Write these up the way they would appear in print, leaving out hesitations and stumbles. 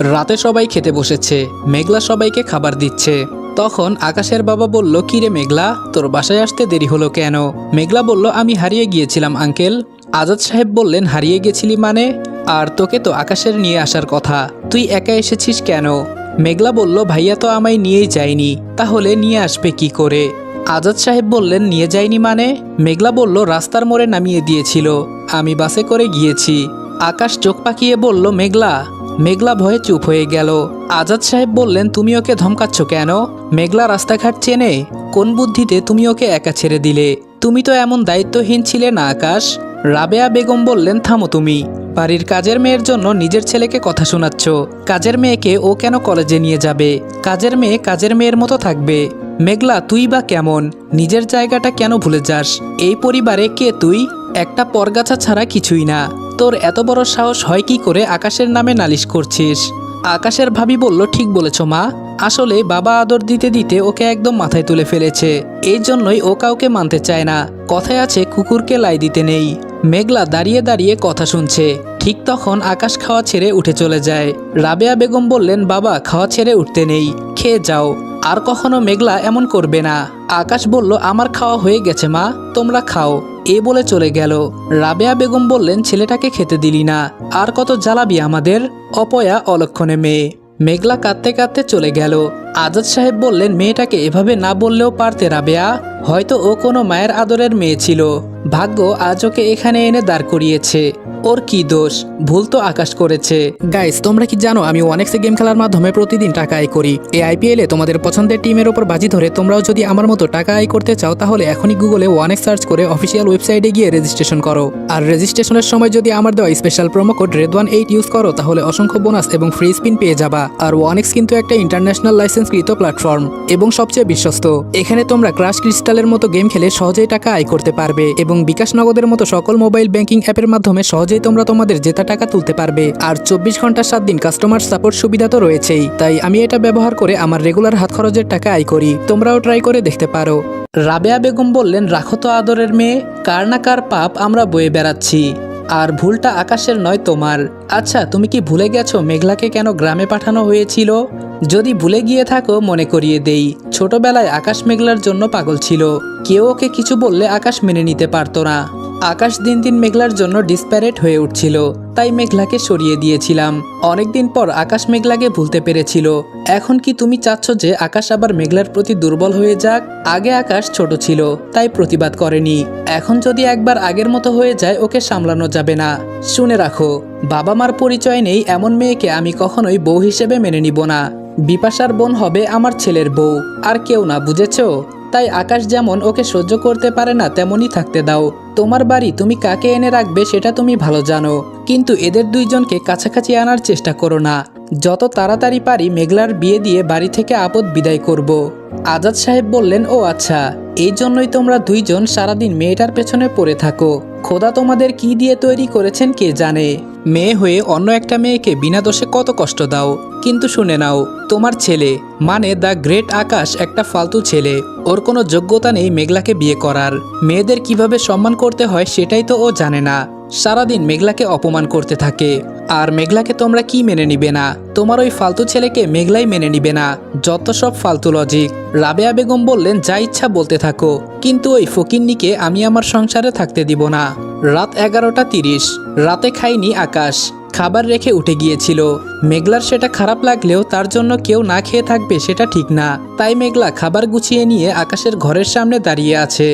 রাতে সবাই খেতে বসেছে, মেঘলা সবাইকে খাবার দিচ্ছে। তখন আকাশের বাবা বলল, কিরে মেঘলা, তোর বাসায় আসতে দেরি হলো কেন? মেঘলা বলল, আমি হারিয়ে গিয়েছিলাম আঙ্কেল। আজাদ সাহেব বললেন, হারিয়ে গেছিলি মানে? আর তোকে তো আকাশের নিয়ে আসার কথা, তুই একা এসেছিস কেন? মেঘলা বলল, ভাইয়া তো আমায় নিয়েই যায়নি, তাহলে নিয়ে আসবে কি করে? আজাদ সাহেব বললেন, নিয়ে যায়নি মানে? মেঘলা বলল, রাস্তার মোড়ে নামিয়ে দিয়েছিল, আমি বাসে করে গিয়েছি। আকাশ চোখ পাকিয়ে বলল, মেঘলা? মেঘলা ভয়ে চুপ হয়ে গেল। আজাদ সাহেব বললেন, তুমি ওকে ধমকাচ্ছ কেন? মেঘলা রাস্তাঘাট চেনে, কোন বুদ্ধিতে তুমি ওকে একা ছেড়ে দিলে? তুমি তো এমন দায়িত্বহীন ছিলে না আকাশ। রাবেয়া বেগম বললেন, থামো তুমি, বাড়ির কাজের মেয়ের জন্য নিজের ছেলেকে কথা শোনাচ্ছ। কাজের মেয়েকে ও কেন কলেজে নিয়ে যাবে? কাজের মেয়ে কাজের মেয়ের মতো থাকবে। মেঘলা, তুই বা কেমন? নিজের জায়গাটা কেন ভুলে যাস? এই পরিবারে কে তুই? একটা পরগাছা ছাড়া কিছুই না। তোর এত বড় সাহস হয় কি করে আকাশের নামে নালিশ করছিস? আকাশের ভাবি বলল, ঠিক বলেছ মা, আসলে বাবা আদর দিতে দিতে ওকে একদম মাথায় তুলে ফেলেছে, এই জন্যই ও কাউকে মানতে চায় না। কথায় আছে, কুকুরকে লাই দিতে নেই। মেঘলা দাঁড়িয়ে দাঁড়িয়ে কথা শুনছে। ঠিক তখন আকাশ খাওয়া ছেড়ে উঠে চলে যায়। রাবেয়া বেগম বললেন, বাবা, খাওয়া ছেড়ে উঠতে নেই, খেয়ে যাও, আর কখনো মেঘলা এমন করবে না। আকাশ বলল, আমার খাওয়া হয়ে গেছে মা, তোমরা খাও, এ বলে চলে গেল। রাবেয়া বেগম বললেন, ছেলেটাকে খেতে দিলি না, আর কত জ্বালাবি আমাদের? অপয়া অলক্ষণে মেয়ে। মেঘলা কাঁদতে কাঁদতে চলে গেল। আজাদ সাহেব বললেন, মেয়েটাকে এভাবে না বললেও পারতে রাবেয়া, হয়তো ও কোনো মায়ের আদরের মেয়ে ছিল, ভাগ্য আজ ওকে এখানে এনে দাঁড় করিয়েছে। ওর কি দোষ? ভুল তো আকাশ করেছে। গাইস, তোমরা কি জানো আমি ওয়ানেক্সে গেম খেলার মাধ্যমে প্রতিদিন টাকা আয় করি? এই আইপিএলে তোমাদের পছন্দের টিমের উপর বাজি ধরে তোমরাও যদি আমার মতো টাকা আয় করতে চাও, তাহলে এখনই গুগলে ওয়ানেক্স সার্চ করে অফিসিয়াল ওয়েবসাইটে গিয়ে রেজিস্ট্রেশন করো। আর রেজিস্ট্রেশনের সময় যদি আমার দেওয়া special promo code RED18 use করো, তাহলে অসংখ্য বোনাস এবং ফ্রি স্পিন পেয়ে যাবা। আর ওয়ানেক্স কিন্তু একটা ইন্টারন্যাশনাল লাইসেন্সকৃত প্ল্যাটফর্ম এবং সবচেয়ে বিশ্বস্ত। এখানে তোমরা ক্রাশ ক্রিস্টালের মতো গেম খেলে সহজেই টাকা আয় করতে পারবে এবং বিকাশ নগদের মতো সকল মোবাইল ব্যাংকিং অ্যাপের মাধ্যমে সহজেই তোমরা তোমাদের জেতা টাকা তুলতে পারবে। আর 24 ঘন্টা 7 দিন কাস্টমার সাপোর্ট সুবিধা তো রয়েছেই। তাই আমি এটা ব্যবহার করে আমার রেগুলার হাত খরচের টাকা আয় করি, তোমরাও ট্রাই করে দেখতে পারো। রাবেয়া বেগম বললেন, রাখো তো আদরের মেয়ে, কার না কার পাপ আমরা বয়ে বেড়াচ্ছি, আর ভুলটা আকাশের নয় তোমার। আচ্ছা, তুমি কি ভুলে গেছো মেঘলাকে কেন গ্রামে পাঠানো হয়েছিল? যদি ভুলে গিয়ে থাকো মনে করিয়ে দেই, ছোটবেলায় আকাশ মেঘলার জন্য পাগল ছিল। কেউ ওকে কিছু বললে আকাশ মেনে নিতে পারতো না। আকাশ দিন দিন মেঘলার জন্য ডিসপ্যারেট হয়ে উঠছিল, তাই মেঘলাকে সরিয়ে দিয়েছিলাম। অনেকদিন পর আকাশ মেঘলাকে ভুলতে পেরেছিল। এখন কি তুমি চাচ্ছ যে আকাশ আবার মেঘলার প্রতি দুর্বল হয়ে যাক? আগে আকাশ ছোট ছিল, তাই প্রতিবাদ করেনি। এখন যদি একবার আগের মতো হয়ে যায়, ওকে সামলানো যাবে না। শুনে রাখো, বাবা মার পরিচয় নেই এমন মেয়েকে আমি কখনোই বউ হিসেবে মেনে নিব না। বিপাশার বোন হবে আমার ছেলের বউ, আর কেউ না, বুঝেছো? তাই আকাশ যেমন ওকে সহ্য করতে পারে না, তেমনই থাকতে দাও। তোমার বাড়ি তুমি কাকে এনে রাখবে সেটা তুমি ভালো জানো, কিন্তু এদের দুইজনকে কাছাকাছি আনার চেষ্টা করো না। যত তাড়াতাড়ি পারি মেঘলার বিয়ে দিয়ে বাড়ি থেকে আপদ বিদায় করব। আজাদ সাহেব বললেন, ও আচ্ছা, এই জন্যই তোমরা দুইজন সারাদিন মেয়েটার পেছনে পড়ে থাকো। খোদা তোমাদের কি দিয়ে তৈরি করেছেন কে জানে। মেয়ে হয়ে অন্য একটা মেয়েকে বিনা দোষে কত কষ্ট দাও। কিন্তু শুনে নাও, তোমার ছেলে মানে দ্য গ্রেট আকাশ একটা ফালতু ছেলে। ওর কোনো যোগ্যতা নেই মেঘলাকে বিয়ে করার। মেয়েদের কিভাবে সম্মান করতে হয় সেটাই তো ও জানে না। সারাদিন মেঘলাকে অপমান করতে থাকে। আর মেঘলাকে তোমরা কি মেনে নিবে না? তোমার ওই ফালতু ছেলেকে মেঘলাই মেনে নিবে না। যত সব ফালতু লজিক। রাবেয়া বেগম বললেন, যা ইচ্ছা বলতে থাকো, কিন্তু ওই ফকিন্নিকে আমি আমার সংসারে থাকতে দিব না। রাত 11:30। রাতে খায়নি আকাশ, খাবার রেখে উঠে গিয়েছিল। মেঘলার সেটা খারাপ লাগলেও তার জন্য কেউ না খেয়ে থাকবে সেটা ঠিক না। তাই মেঘলা খাবার গুছিয়ে নিয়ে আকাশের ঘরের সামনে দাঁড়িয়ে আছে,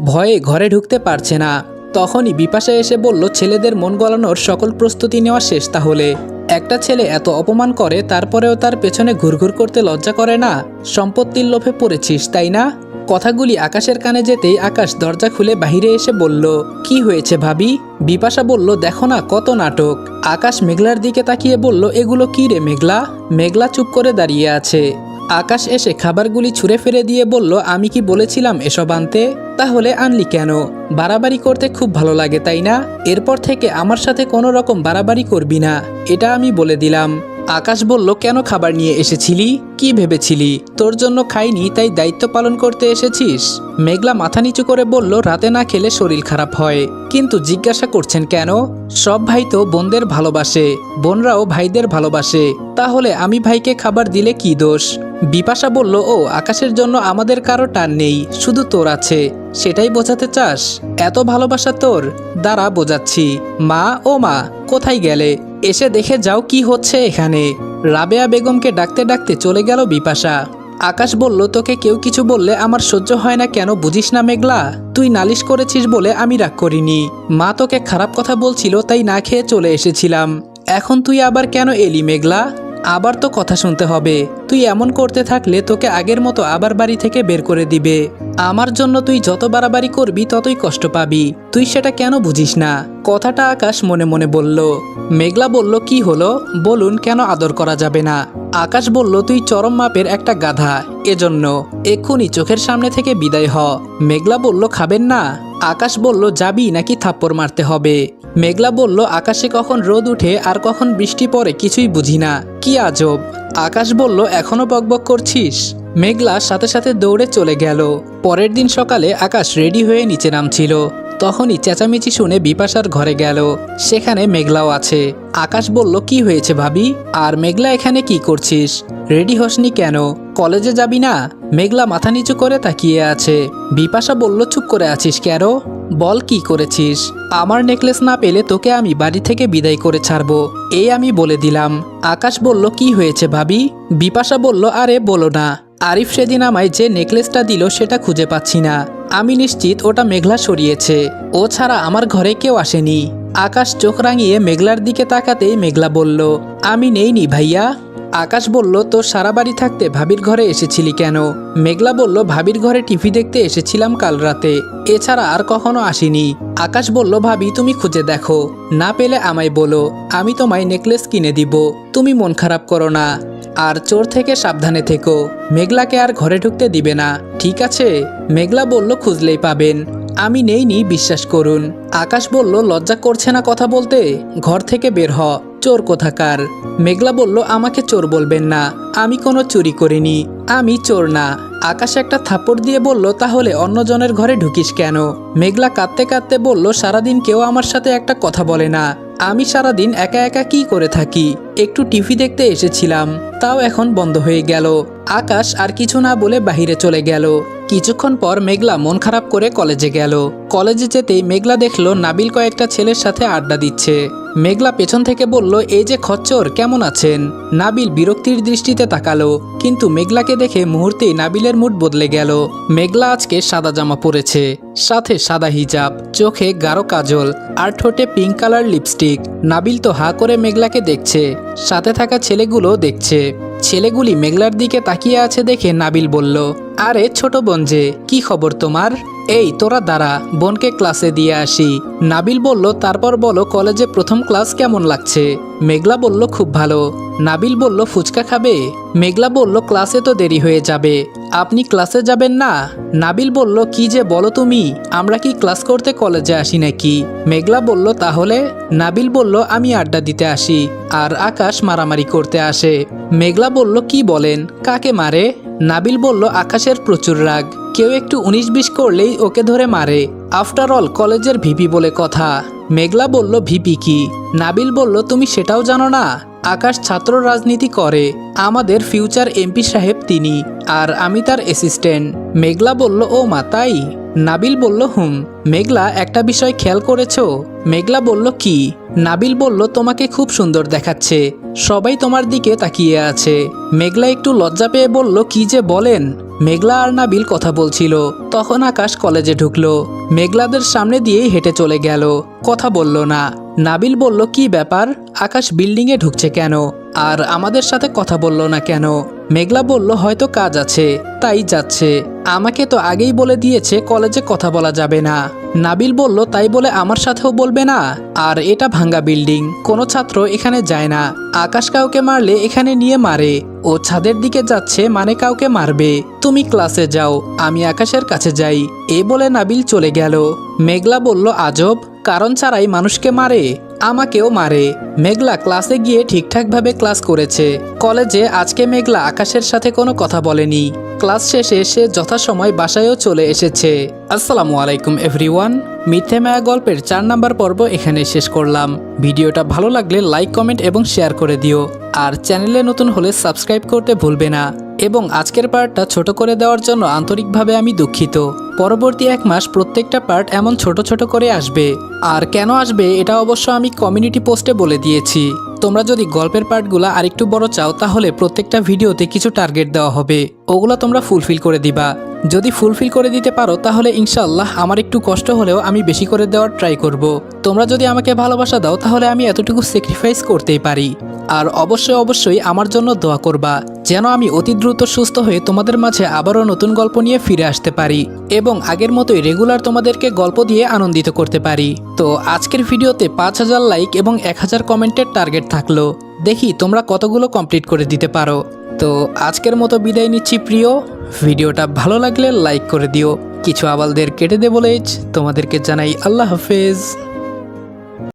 ভয়ে ঘরে ঢুকতে পারছে না। তখনই বিপাশা এসে বলল, ছেলেদের মন গলানোর সকল প্রস্তুতি নেওয়া শেষ তাহলে? একটা ছেলে এত অপমান করে, তারপরেও তার পেছনে ঘুরঘুর করতে লজ্জা করে না? সম্পত্তির লোভে পড়েছিস, তাই না? কথাগুলি আকাশের কানে যেতেই আকাশ দরজা খুলে বাহিরে এসে বলল, কি হয়েছে ভাবি? বিপাশা বলল, দেখো না কত নাটক। আকাশ মেঘলার দিকে তাকিয়ে বলল, এগুলো কি রে মেঘলা? মেঘলা চুপ করে দাঁড়িয়ে আছে। আকাশ এসে খাবারগুলি ছুঁড়ে ফেলে দিয়ে বলল, আমি কি বলেছিলাম এসব আনতে? তাহলে আনলি কেন? বাড়াবাড়ি করতে খুব ভালো লাগে, তাই না? এরপর থেকে আমার সাথে কোনো রকম বাড়াবাড়ি করবি না, এটা আমি বলে দিলাম। আকাশ বলল, কেন খাবার নিয়ে এসেছিলি? কি ভেবেছিলি তোর জন্য খাইনি তাই দায়িত্ব পালন করতে এসেছিস? মেঘলা মাথা নিচু করে বলল, রাতে না খেলে শরীর খারাপ হয়। কিন্তু জিজ্ঞাসা করছেন কেন? সব ভাই তো বোনদের ভালোবাসে, বোনরাও ভাইদের ভালোবাসে, তাহলে আমি ভাইকে খাবার দিলে কি দোষ? বিপাশা বলল, ও আকাশের জন্য আমাদের কারো টান নেই, শুধু তোর আছে, সেটাই বোঝাতে চাস? এত ভালোবাসা তোর? দাঁড়া বোঝাচ্ছি। মা, ও মা, কোথায় গেলে? এসে দেখে যাও কি হচ্ছে এখানে। রাবেয়া বেগমকে ডাকতে ডাকতে চলে গেল বিপাশা। আকাশ বলল, তোকে কেউ কিছু বললে আমার সহ্য হয় না কেন বুঝিস না মেঘলা? তুই নালিশ করেছিস বলে আমি রাগ করিনি। মা তোকে খারাপ কথা বলছিল তাই না খেয়ে চলে এসেছিলাম। এখন তুই আবার কেন এলি মেঘলা? আবার তো কথা শুনতে হবে। তুই এমন করতে থাকলে তোকে আগের মতো আবার বাড়ি থেকে বের করে দিবে। আমার জন্য তুই যত বাড়াবাড়ি করবি ততই কষ্ট পাবি। তুই সেটা কেন বুঝিস না? কথাটা আকাশ মনে মনে বলল। মেঘলা বলল, কি হলো বলুন, কেন আদর করা যাবে না? আকাশ বলল, তুই চরম মাপের একটা গাধা, এজন্য এক্ষুনি চোখের সামনে থেকে বিদায় হ। মেঘলা বলল, খাবেন না? আকাশ বলল, যাবি নাকি থাপ্পড় মারতে হবে? মেঘলা বলল, আকাশে কখন রোদ উঠে আর কখন বৃষ্টি পড়ে কিছুই বুঝি না, কি আজব। আকাশ বলল, এখনো বকবক করছিস? মেঘলা সাথে সাথে দৌড়ে চলে গেল। পরের দিন সকালে আকাশ রেডি হয়ে নিচে নামছিল, তখনই চেঁচামেচি শুনে বিপাশার ঘরে গেল। সেখানে মেঘলাও আছে। আকাশ বলল, কি হয়েছে ভাবি? আর মেঘলা এখানে কি করছিস? রেডি হসনি কেন? কলেজে যাবি না? মেঘলা মাথা নিচু করে তাকিয়ে আছে। বিপাশা বলল, চুপ করে আছিস কেন? বল কি করেছিস? আমার নেকলেস না পেলে তোকে আমি বাড়ি থেকে বিদায় করে ছাড়বো, এই আমি বলে দিলাম। আকাশ বলল, কি হয়েছে ভাবি? বিপাশা বলল, আরে বলো না, আরিফ সেদিন আমায় যে নেকলেসটা দিল সেটা খুঁজে পাচ্ছি না। আমি নিশ্চিত ওটা মেঘলা সরিয়েছে, ও ছাড়া আমার ঘরে কেউ আসেনি। আকাশ চোখ রাঙিয়ে মেঘলার দিকে তাকাতেই মেঘলা বলল, আমি নেইনি ভাইয়া। আকাশ বলল, তোর সারা বাড়ি থাকতে ভাবির ঘরে এসেছিলি কেন? মেঘলা বলল, ভাবির ঘরে টিভি দেখতে এসেছিলাম কাল রাতে, এছাড়া আর কখনো আসিনি। আকাশ বলল, ভাবি তুমি খুঁজে দেখো, না পেলে আমায় বলো, আমি তোমায় নেকলেস কিনে দিব, তুমি মন খারাপ করো না। আর চোর থেকে সাবধানে থেকো, মেঘলাকে আর ঘরে ঢুকতে দিবে না, ঠিক আছে? মেঘলা বলল, খুঁজলেই পাবেন, আমি নেইনি, বিশ্বাস করুন। আকাশ বলল, লজ্জা করছে না কথা বলতে? ঘর থেকে বের হ, চোর কোথাকার। মেঘলা বলল, আমাকে চোর বলবেন না, আমি কোনো চুরি করিনি, আমি চোর না। আকাশ একটা থাপ্পড় দিয়ে বলল, তাহলে অন্যজনের ঘরে ঢুকিস কেন? মেঘলা কাঁদতে কাঁদতে বলল, সারাদিন কেউ আমার সাথে একটা কথা বলে না, আমি সারাদিন একা একা কি করে থাকি? একটু টিভি দেখতে এসেছিলাম, তাও এখন বন্ধ হয়ে গেল। আকাশ আর কিছু না বলে বাহিরে চলে গেল। কিছুক্ষণ পর মেঘলা মন খারাপ করে কলেজে গেল। কলেজে যেতেই মেঘলা দেখলো নাবিল কয়েকটা ছেলের সাথে আড্ডা দিচ্ছে। মেঘলা পেছন থেকে বলল, এই যে খচ্চর, কেমন আছেন? নাবিল বিরক্তির দৃষ্টিতে তাকালো, কিন্তু মেঘলাকে দেখে মুহূর্তেই নাবিলের মুড বদলে গেল। মেঘলা আজকে সাদা জামা পরেছে, সাথে সাদা হিজাব, চোখে গাঢ় কাজল আর ঠোঁটে পিঙ্ক কালার লিপস্টিক। নাবিল তো হা করে মেঘলাকে দেখছে, সাথে থাকা ছেলেগুলো দেখছে। ছেলেগুলি মেঘলার দিকে তাকিয়ে আছে দেখে নাবিল বলল, আরে ছোট বোন যে, কি খবর তোমার? এই তোরা দাঁড়া, বোনকে ক্লাসে দিয়ে আসি। নাবিল বলল, তারপর বলো কলেজে প্রথম ক্লাস কেমন লাগছে? মেঘলা বলল, খুব ভালো। নাবিল বলল, ফুচকা খাবে? মেঘলা বলল, ক্লাসে তো দেরি হয়ে যাবে, আপনি ক্লাসে যাবেন না? নাবিল বলল, কি যে বলো তুমি, আমরা কি ক্লাস করতে কলেজে আসি নাকি? মেঘলা বলল, তাহলে? নাবিল বলল, আমি আড্ডা দিতে আসি, আর আকাশ মারামারি করতে আসে। মেঘলা বলল, কি বলেন, কাকে মারে? নাবিল বলল, আকাশের প্রচুর রাগ, কেউ একটু 19-20 করলেই ওকে ধরে মারে। আফটার অল কলেজের ভিপি বলে কথা। মেঘলা বলল, ভিপি কি? নাবিল বলল, তুমি সেটাও জানো না? আকাশ ছাত্র রাজনীতি করে, আমাদের ফিউচার এমপি সাহেব তিনি, আর আমি তার অ্যাসিস্ট্যান্ট। মেঘলা বলল, ও মা তাই? নাবিল বলল, হুম। মেঘলা একটা বিষয় খেয়াল করেছো? মেঘলা বলল, কি? নাবিল বলল, তোমাকে খুব সুন্দর দেখাচ্ছে, সবাই তোমার দিকে তাকিয়ে আছে। মেঘলা একটু লজ্জা পেয়ে বলল, কি যে বলেন? মেঘলা আর নাবিল কথা বলছিল, তখন আকাশ কলেজে ঢুকলো। মেঘলাদের সামনে দিয়েই হেঁটে চলে গেল, কথা বলল না। নাবিল বলল, কি ব্যাপার, আকাশ বিল্ডিংয়ে ঢুকছে কেন, আর আমাদের সাথে কথা বলল না কেন? মেঘলা বলল, হয়তো কাজ আছে তাই যাচ্ছে, আমাকে তো আগেই বলে দিয়েছে কলেজে কথা বলা যাবে না। নাবিল বলল, তাই বলে আমার সাথেও বলবে না? আর এটা ভাঙ্গা বিল্ডিং, কোনো ছাত্র এখানে যায় না, আকাশ কাউকে মারলে এখানে নিয়ে মারে, ও ছাদের দিকে যাচ্ছে মানে কাউকে মারবে। তুমি ক্লাসে যাও, আমি আকাশের কাছে যাই, এ বলে নাবিল চলে গেল। মেঘলা বলল, আজব, কারণ ছাড়াই মানুষকে মারে, আমাকেও মারে। মেঘলা ক্লাসে গিয়ে ঠিকঠাকভাবে ক্লাস করেছে। কলেজে আজকে মেঘলা আকাশের সাথে কোনো কথা বলেনি। ক্লাস শেষে সে যথাসময় বাসায়ও চলে এসেছে। আসসালামু আলাইকুম এভরিওয়ান। মিথ্যে মায়া গল্পের 4 নাম্বার পর্ব এখানে শেষ করলাম। ভিডিওটা ভালো লাগলে লাইক, কমেন্ট এবং শেয়ার করে দিও। আর চ্যানেলে নতুন হলে সাবস্ক্রাইব করতে ভুলবে না। এবং আজকের পার্টটা ছোট করে দেওয়ার জন্য আন্তরিকভাবে আমি দুঃখিত। পরবর্তী 1 মাস প্রত্যেকটা পার্ট এমন ছোট ছোট করে আসবে। আর কেন আসবে এটা অবশ্য আমি কমিউনিটি পোস্টে বলে দিয়েছি। তোমরা যদি গল্পের পার্টগুলো আরেকটু বড় চাও তাহলে প্রত্যেকটা ভিডিওতে কিছু টার্গেট দেওয়া হবে, ওগুলো তোমরা ফুলফিল করে দিবা। যদি ফুলফিল করে দিতে পারো তাহলে ইনশাআল্লাহ আমার একটু কষ্ট হলেও আমি বেশি করে দেওয়ার ট্রাই করব। তোমরা যদি আমাকে ভালোবাসা দাও তাহলে আমি এতটুকু স্যাক্রিফাইস করতেই পারি। আর অবশ্যই আমার জন্য দোয়া করবা যেন আমি অতি দ্রুত সুস্থ হয়ে তোমাদের মাঝে আবারও নতুন গল্প নিয়ে ফিরে আসতে পারি এবং আগের মতোই রেগুলার তোমাদেরকে গল্প দিয়ে আনন্দিত করতে পারি। তো আজকের ভিডিওতে 5000 লাইক এবং 1000 কমেন্টের টার্গেট থাকলো। দেখি তোমরা কতগুলো কমপ্লিট করে দিতে পারো। তো আজকের মতো বিদায় নিচ্ছি প্রিয়। ভিডিওটা ভালো লাগলে লাইক করে দিও। কিছু আবালদের কেটে দে বলেই তোমাদেরকে জানাই আল্লাহ হাফেজ।